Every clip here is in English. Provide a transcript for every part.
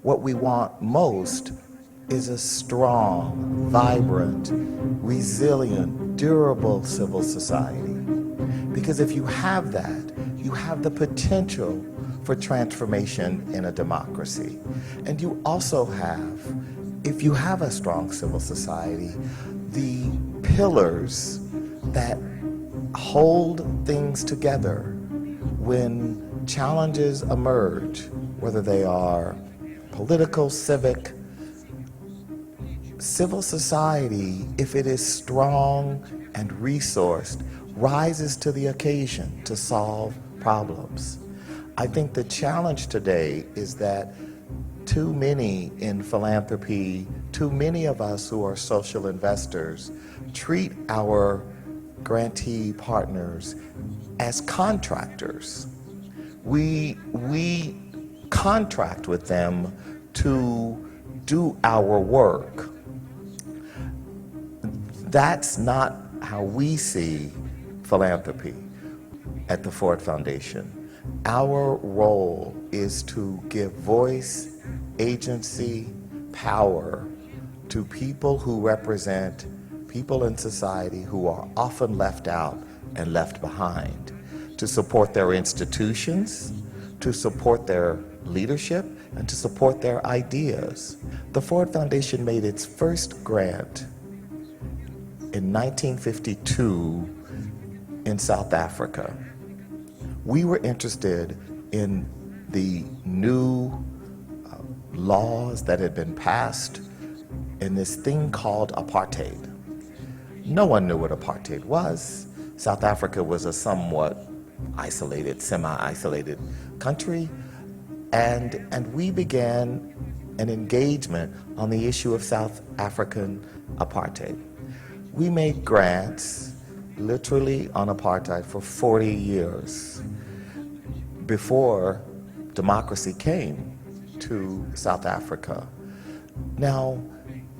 what we want most is a strong, vibrant, resilient, durable civil society. Because if you have that, you have the potential for transformation in a democracy. And you also have, if you have a strong civil society, the pillars that hold things together when challenges emerge, whether they are political, civic. Civil society, if it is strong and resourced, rises to the occasion to solve problems. I think the challenge today is that too many in philanthropy, too many of us who are social investors, treat our grantee partners as contractors. We contract with them to do our work. That's not how we see philanthropy at the Ford Foundation. Our role is to give voice, agency, power to people who represent people in society who are often left out and left behind, to support their institutions, to support their leadership, and to support their ideas. The Ford Foundation made its first grant in 1952 in South Africa. We were interested in the new laws that had been passed in this thing called apartheid. No one knew what apartheid was. South Africa was a somewhat isolated, semi-isolated country, and we began an engagement on the issue of South African apartheid. We made grants literally on apartheid for 40 years before democracy came to South Africa. Now,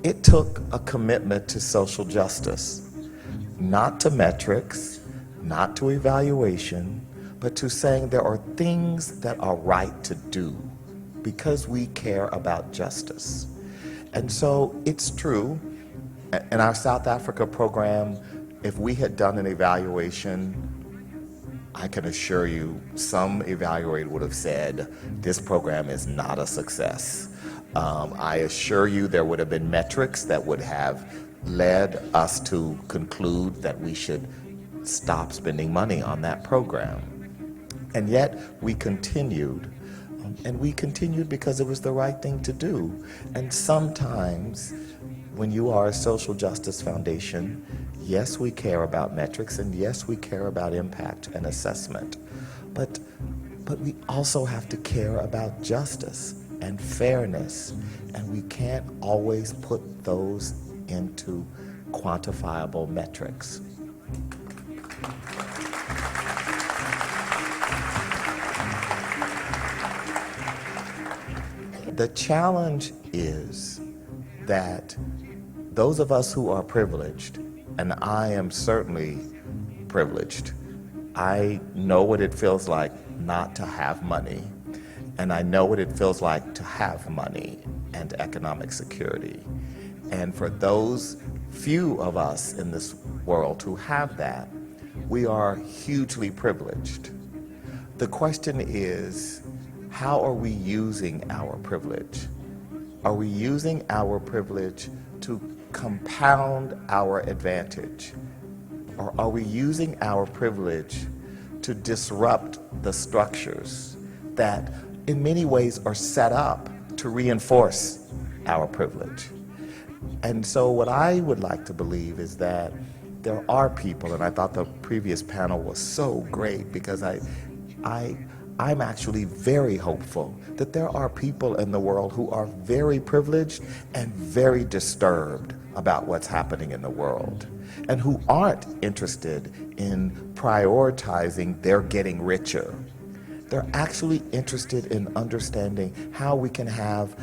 it took a commitment to social justice, not to metrics, not to evaluation, but to saying there are things that are right to do because we care about justice. And so it's true, in our South Africa program, if we had done an evaluation, I can assure you some evaluator would have said, this program is not a success. I assure you there would have been metrics that would have led us to conclude that we should stop spending money on that program. And yet we continued, and we continued because it was the right thing to do. And sometimes when you are a social justice foundation, yes, we care about metrics, and yes, we care about impact and assessment, but we also have to care about justice and fairness, and we can't always put those into quantifiable metrics. The challenge is that those of us who are privileged, and I am certainly privileged, I know what it feels like not to have money, and I know what it feels like to have money and economic security. And for those few of us in this world who have that, we are hugely privileged. The question is, how are we using our privilege? Are we using our privilege to compound our advantage? Or are we using our privilege to disrupt the structures that in many ways are set up to reinforce our privilege? And so what I would like to believe is that there are people, and I thought the previous panel was so great because I'm actually very hopeful that there are people in the world who are very privileged and very disturbed about what's happening in the world, and who aren't interested in prioritizing their getting richer. They're actually interested in understanding how we can have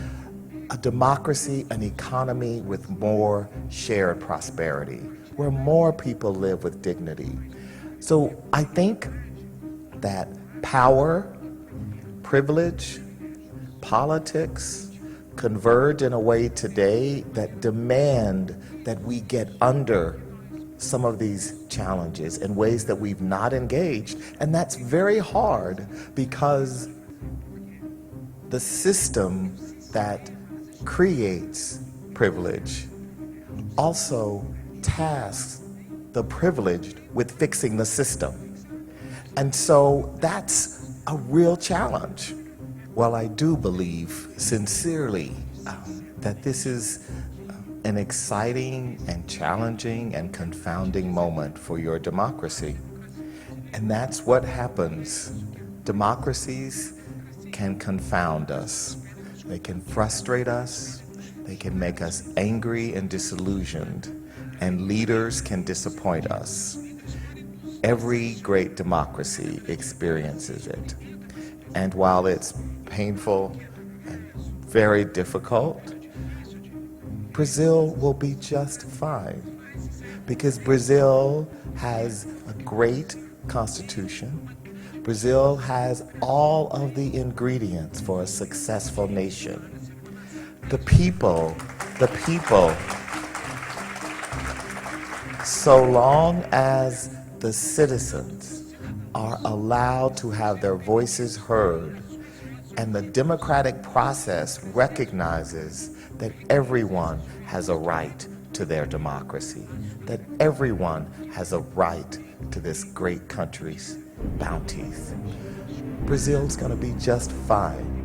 a democracy, an economy with more shared prosperity, where more people live with dignity. So I think that power, privilege, politics, converge in a way today that demand that we get under some of these challenges in ways that we've not engaged. And that's very hard because the system that creates privilege also tasks the privileged with fixing the system. And so that's a real challenge. Well, I do believe sincerely that this is an exciting and challenging and confounding moment for your democracy. And that's what happens. Democracies can confound us. They can frustrate us. They can make us angry and disillusioned. And leaders can disappoint us. Every great democracy experiences it. And while it's painful and very difficult, Brazil will be just fine because Brazil has a great constitution. Brazil has all of the ingredients for a successful nation. The people, so long as the citizens are allowed to have their voices heard, and the democratic process recognizes that everyone has a right to their democracy, that everyone has a right to this great country's bounties, Brazil's going to be just fine.